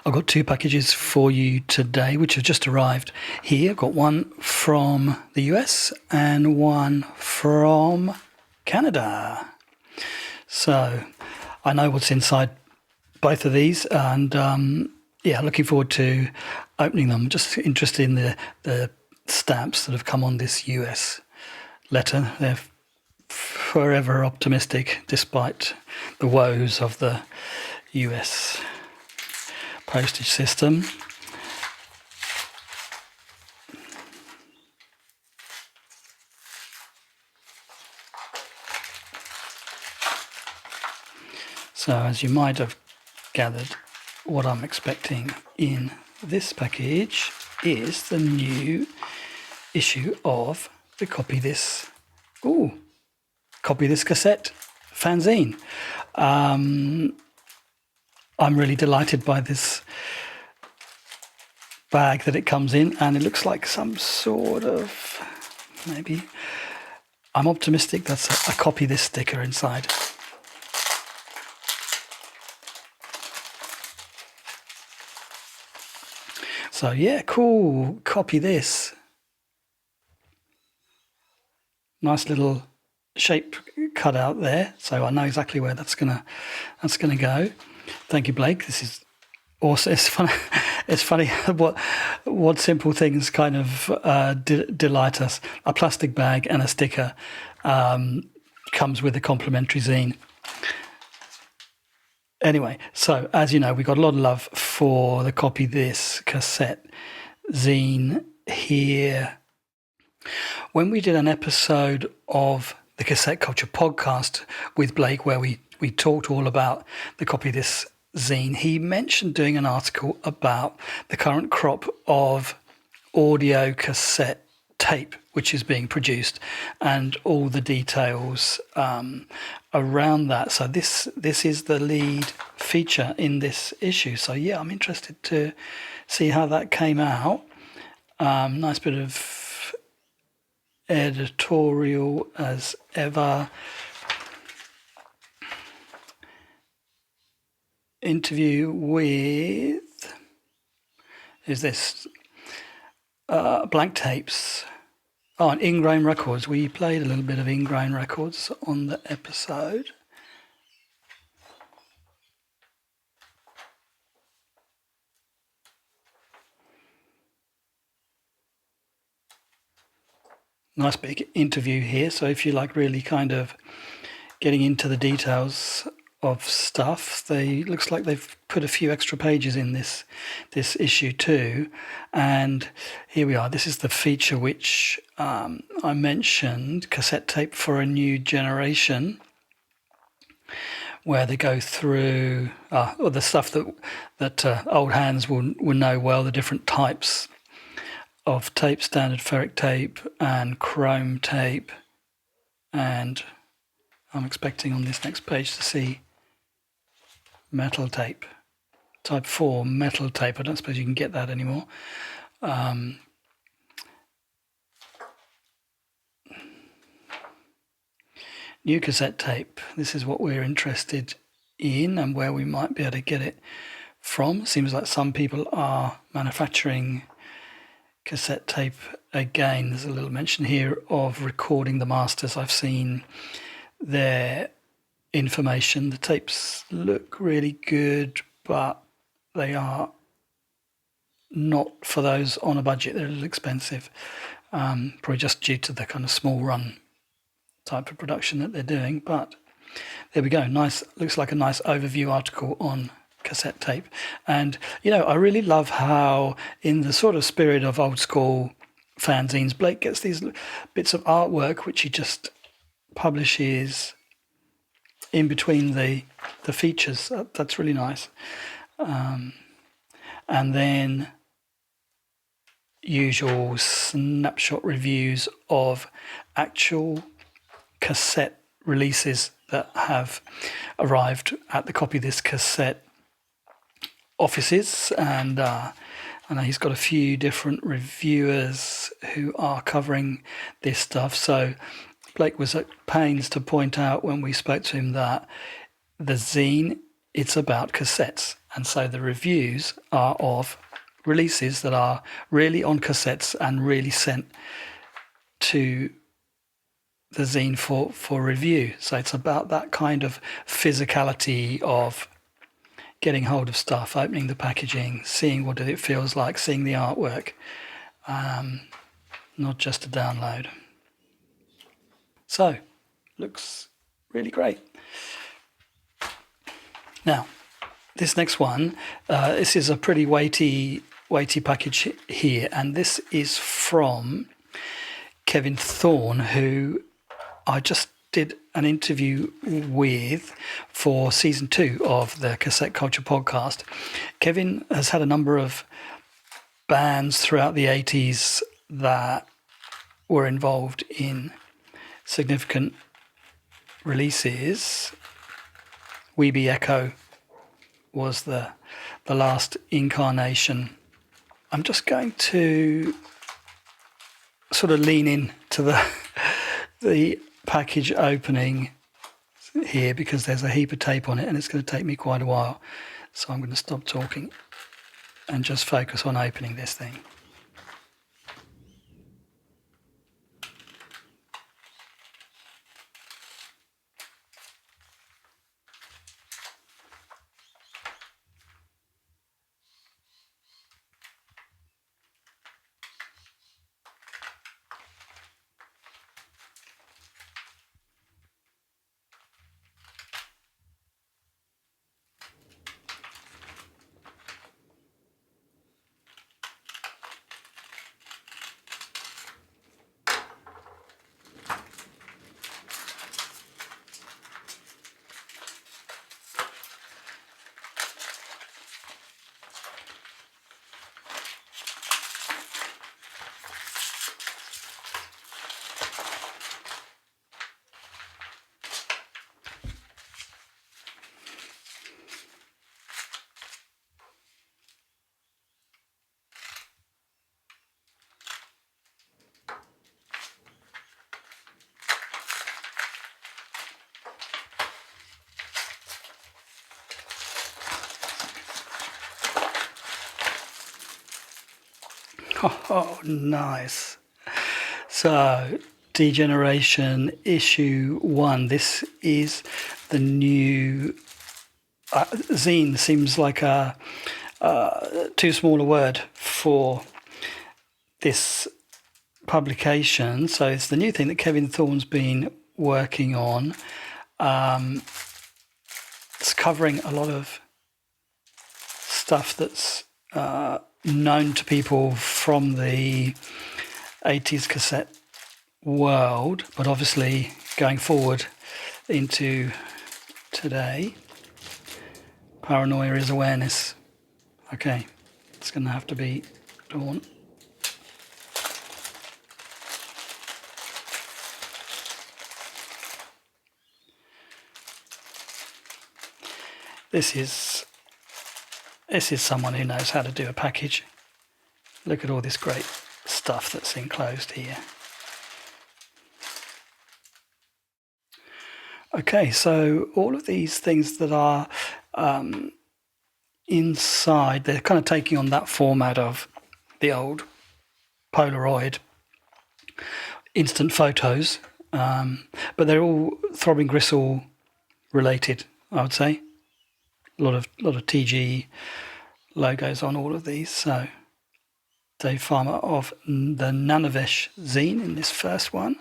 I've got two packages for you today, which have just arrived here. I've got one from the US and one from Canada. So I know what's inside both of these, and looking forward to opening them. Just interested in the stamps that have come on this US letter. They're forever optimistic despite the woes of the US postage system. So as you might have gathered, what I'm expecting in this package is the new issue of the Copy This Cassette fanzine. I'm really delighted by this bag that it comes in, and it looks like some sort of, maybe, I'm optimistic that's a Copy This sticker inside. So yeah, cool, Copy This. Nice little shape cut out there, so I know exactly where that's gonna go. Thank you, Blake. This is awesome. It's funny. It's funny what simple things kind of delight us. A plastic bag and a sticker comes with a complimentary zine. Anyway, so as you know, we got a lot of love for the Copy This Cassette zine here. When we did an episode of the Cassette Culture podcast with Blake, where we talked all about the Copy This zine, he mentioned doing an article about the current crop of audio cassette tape which is being produced and all the details around that. So this is the lead feature in this issue. So yeah, I'm interested to see how that came out. Nice bit of editorial as ever. Interview with, is this blank tapes? Oh, and Ingrown Records. We played a little bit of Ingrown Records on the episode. Nice big interview here. So if you like really kind of getting into the details of stuff, looks like they've put a few extra pages in this issue too. And here we are. This is the feature which I mentioned, cassette tape for a new generation, where they go through the stuff that old hands will know well, the different types of tape, standard ferric tape and chrome tape. And I'm expecting on this next page to see metal tape, type 4 metal tape. I don't suppose you can get that anymore. New cassette tape. This is what we're interested in and where we might be able to get it from. Seems like some people are manufacturing cassette tape again. There's a little mention here of recording the masters. I've seen their information. The tapes look really good, but they are not for those on a budget. They're a little expensive, probably just due to the kind of small run type of production that they're doing. But there we go. Nice, looks like a nice overview article on cassette tape. And I really love how, in the sort of spirit of old school fanzines, Blake gets these bits of artwork which he just publishes in between the features. That's really nice. And then usual snapshot reviews of actual cassette releases that have arrived at the Copy This Cassette offices. And I know he's got a few different reviewers who are covering this stuff. So Blake was at pains to point out when we spoke to him that the zine it's about cassettes. And so the reviews are of releases that are really on cassettes and really sent to the zine for review. So it's about that kind of physicality of getting hold of stuff, opening the packaging, seeing what it feels like, seeing the artwork, not just a download. So, looks really great. Now, this next one, this is a pretty weighty package here, and this is from Kevin Thorne, who I just did an interview with for season 2 of the Cassette Culture podcast. Kevin has had a number of bands throughout the 80s that were involved in significant releases. Weeby Echo was the last incarnation. I'm just going to sort of lean in to the package opening here because there's a heap of tape on it and it's going to take me quite a while. So I'm going to stop talking and just focus on opening this thing. Oh, nice. So, Degeneration issue 1. This is the new zine. Seems like a too small a word for this publication. So it's the new thing that Kevin Thorne's been working on. It's covering a lot of stuff that's known to people from the 80s cassette world, but obviously going forward into today, paranoia is awareness. Okay, it's going to have to be Dawn. This is someone who knows how to do a package. Look at all this great stuff that's enclosed here. Okay, so all of these things that are inside, they're kind of taking on that format of the old Polaroid instant photos, but they're all Throbbing Gristle related, I would say. A lot of TG logos on all of these. So Dave Farmer of the Nanavesh zine in this first one.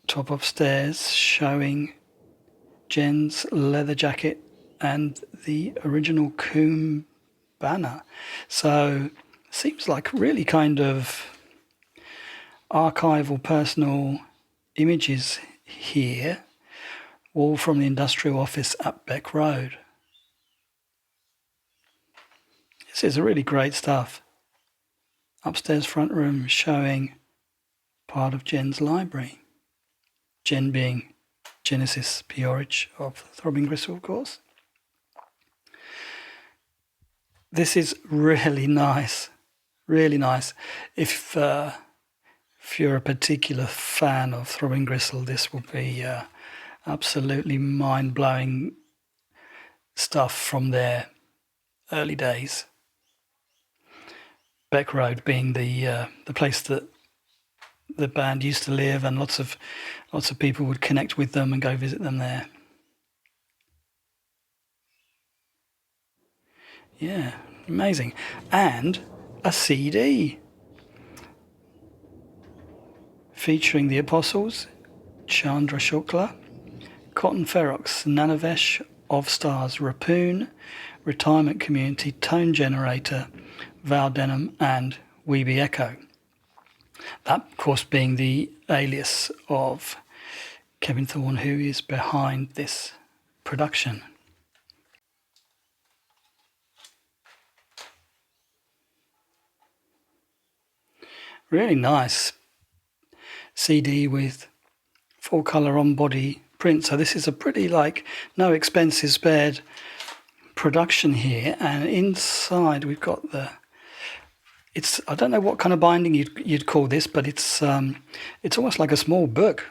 Top upstairs showing Jen's leather jacket and the original Coombe banner. So seems like really kind of archival personal images here, all from the industrial office at Beck Road. This is really great stuff. Upstairs front room showing part of Jen's library. Jen being Genesis Peorage of Throbbing Gristle, of course. This is really nice, really nice. If you're a particular fan of Throbbing Gristle, this will be a Absolutely mind-blowing stuff from their early days. Beck Road being the place that the band used to live, and lots of people would connect with them and go visit them there. Yeah, amazing. And a CD featuring the Apostles, Chandra Shukla, Cotton Ferox, Nanavesh, Of Stars, Rapoon, Retirement Community, Tone Generator, Val Denham, and Weeby Echo. That, of course, being the alias of Kevin Thorne, who is behind this production. Really nice CD with full colour on body print. So this is a pretty, like, no expenses spared production here. And inside we've got I don't know what kind of binding you'd call this, but it's almost like a small book.